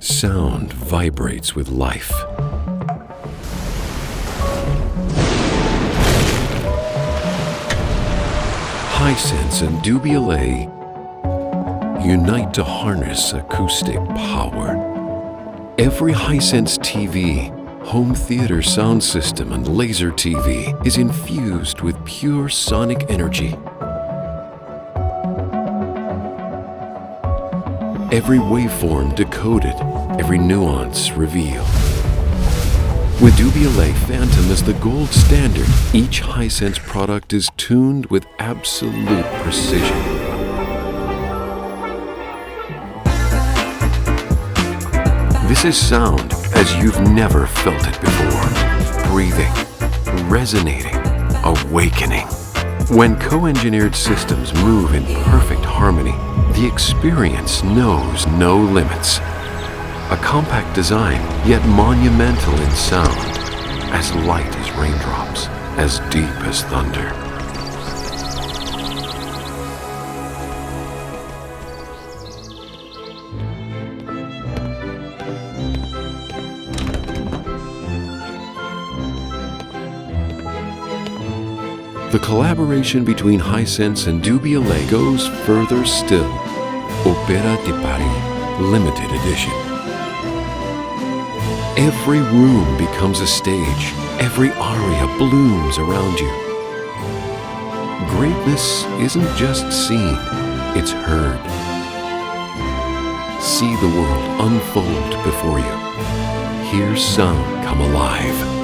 Sound vibrates with life. Hisense and Devialet unite to harness acoustic power. Every Hisense TV, home theater sound system, and laser TV is infused with pure sonic energy. Every waveform decoded, every nuance revealed. With Devialet Phantom as the gold standard, each Hisense product is tuned with absolute precision. This is sound as you've never felt it before. Breathing, resonating, awakening. When co-engineered systems move in perfect harmony, the experience knows no limits. A compact design, yet monumental in sound, as light as raindrops, as deep as thunder. The collaboration between Hisense and Devialet goes further still. Opera de Paris, limited edition. Every room becomes a stage. Every aria blooms around you. Greatness isn't just seen, it's heard. See the world unfold before you. Hear sound come alive.